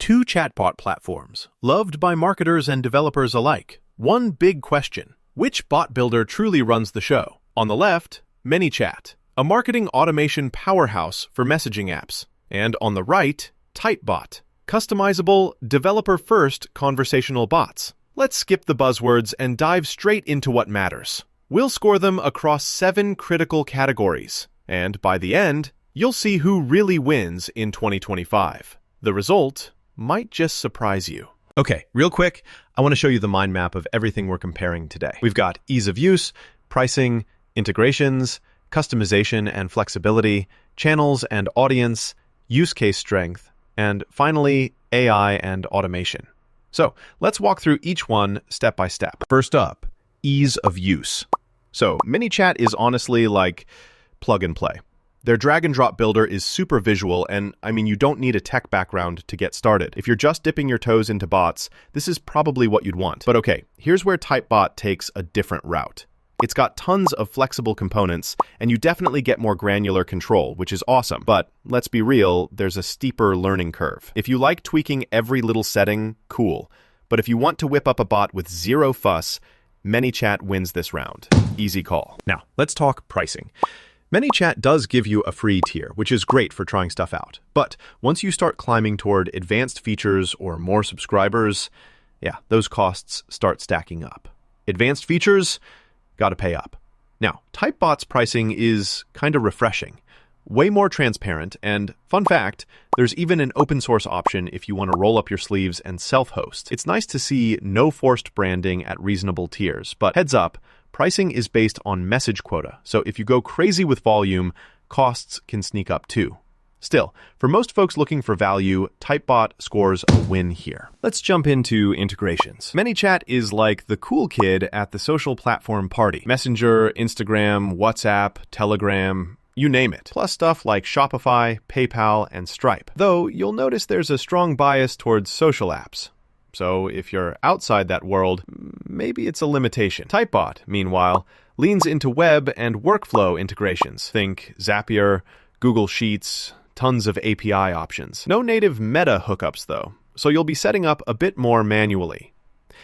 Two chatbot platforms, loved by marketers and developers alike. One big question: which bot builder truly runs the show? On the left, ManyChat, a marketing automation powerhouse for messaging apps. And on the right, Typebot, customizable, developer-first conversational bots. Let's skip the buzzwords and dive straight into what matters. We'll score them across 7 critical categories, and by the end, you'll see who really wins in 2025. The result might just surprise you. Okay, real quick, I want to show you the mind map of everything we're comparing today. We've got ease of use, pricing, integrations, customization and flexibility, channels and audience, use case strength, and finally, AI and automation. So let's walk through each one step by step. First up, ease of use. So ManyChat is honestly like plug and play. Their drag and drop builder is super visual, and you don't need a tech background to get started. If you're just dipping your toes into bots, this is probably what you'd want. But okay, here's where Typebot takes a different route. It's got tons of flexible components, and you definitely get more granular control, which is awesome. But let's be real, there's a steeper learning curve. If you like tweaking every little setting, cool. But if you want to whip up a bot with zero fuss, ManyChat wins this round. Easy call. Now, let's talk pricing. ManyChat does give you a free tier, which is great for trying stuff out. But once you start climbing toward advanced features or more subscribers, those costs start stacking up. Advanced features, gotta pay up. Now, Typebot's pricing is kind of refreshing. Way more transparent, and fun fact, there's even an open source option if you want to roll up your sleeves and self-host. It's nice to see no forced branding at reasonable tiers, but heads up, pricing is based on message quota, so if you go crazy with volume, costs can sneak up too. Still, for most folks looking for value, Typebot scores a win here. Let's jump into integrations. ManyChat is like the cool kid at the social platform party. Messenger, Instagram, WhatsApp, Telegram, you name it. Plus stuff like Shopify, PayPal, and Stripe. Though, you'll notice there's a strong bias towards social apps. So if you're outside that world, maybe it's a limitation. Typebot, meanwhile, leans into web and workflow integrations. Think Zapier, Google Sheets, tons of API options. No native meta hookups though, so you'll be setting up a bit more manually.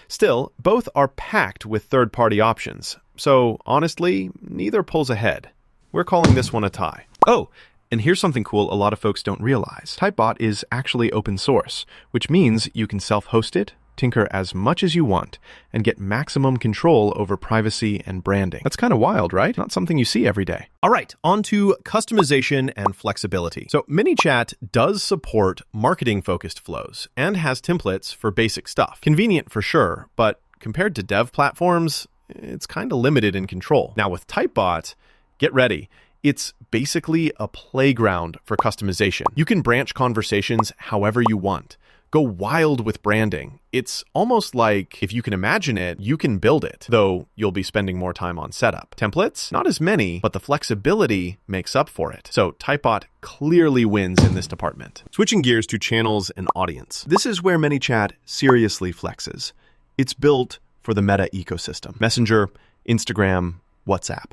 Still, both are packed with third-party options, so honestly, neither pulls ahead. We're calling this one a tie. Oh, and here's something cool a lot of folks don't realize. Typebot is actually open source, which means you can self-host it, tinker as much as you want, and get maximum control over privacy and branding. That's kind of wild, right? Not something you see every day. All right, on to customization and flexibility. So ManyChat does support marketing-focused flows and has templates for basic stuff. Convenient for sure, but compared to dev platforms, it's kind of limited in control. Now with Typebot, get ready. It's basically a playground for customization. You can branch conversations however you want. Go wild with branding. It's almost like, if you can imagine it, you can build it, though you'll be spending more time on setup. Templates? Not as many, but the flexibility makes up for it. So Typebot clearly wins in this department. Switching gears to channels and audience. This is where ManyChat seriously flexes. It's built for the Meta ecosystem. Messenger, Instagram, WhatsApp.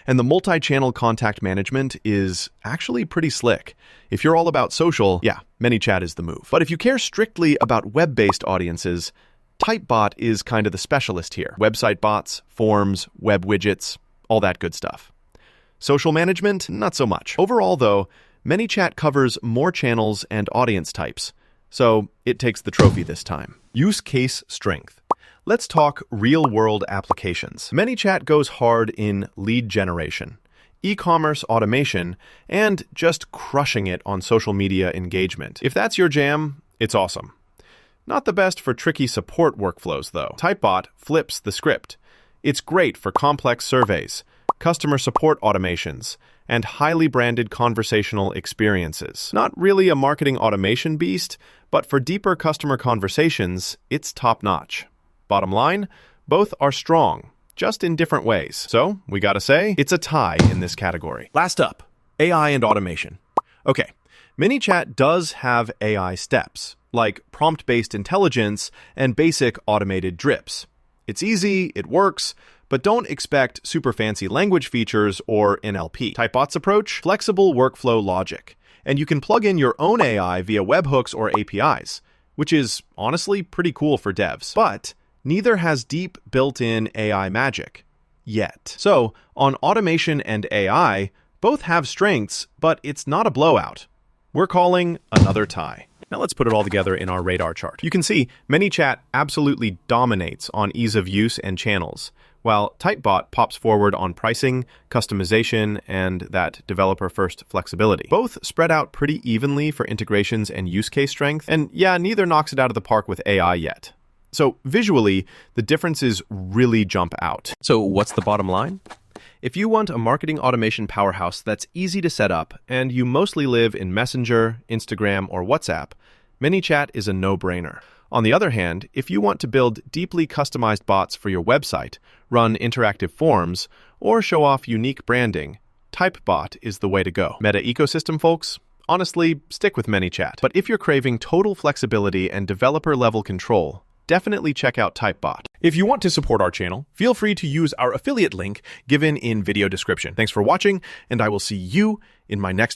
And the multi-channel contact management is actually pretty slick. If you're all about social, ManyChat is the move. But if you care strictly about web-based audiences, Typebot is kind of the specialist here. Website bots, forms, web widgets, all that good stuff. Social management, not so much. Overall, though, ManyChat covers more channels and audience types, so it takes the trophy this time. Use case strength. Let's talk real-world applications. ManyChat goes hard in lead generation, e-commerce automation, and just crushing it on social media engagement. If that's your jam, it's awesome. Not the best for tricky support workflows, though. Typebot flips the script. It's great for complex surveys, customer support automations, and highly branded conversational experiences. Not really a marketing automation beast, but for deeper customer conversations, it's top-notch. Bottom line, both are strong, just in different ways. So, we gotta say, it's a tie in this category. Last up, AI and automation. Okay, ManyChat does have AI steps, like prompt-based intelligence and basic automated drips. It's easy, it works, but don't expect super fancy language features or NLP. Typebot's approach, flexible workflow logic. And you can plug in your own AI via webhooks or APIs. which is honestly pretty cool for devs. But neither has deep built-in AI magic yet. So, on automation and AI, both have strengths, but it's not a blowout. We're calling another tie. Now let's put it all together in our radar chart. You can see ManyChat absolutely dominates on ease of use and channels, while Typebot pops forward on pricing, customization, and that developer-first flexibility. Both spread out pretty evenly for integrations and use case strength, and yeah, neither knocks it out of the park with AI yet. So visually, the differences really jump out. So what's the bottom line? If you want a marketing automation powerhouse that's easy to set up, and you mostly live in Messenger, Instagram, or WhatsApp, ManyChat is a no-brainer. On the other hand, if you want to build deeply customized bots for your website, run interactive forms, or show off unique branding, Typebot is the way to go. Meta ecosystem folks? Honestly, stick with ManyChat. But if you're craving total flexibility and developer-level control, definitely check out Typebot. If you want to support our channel, feel free to use our affiliate link given in video description. Thanks for watching, and I will see you in my next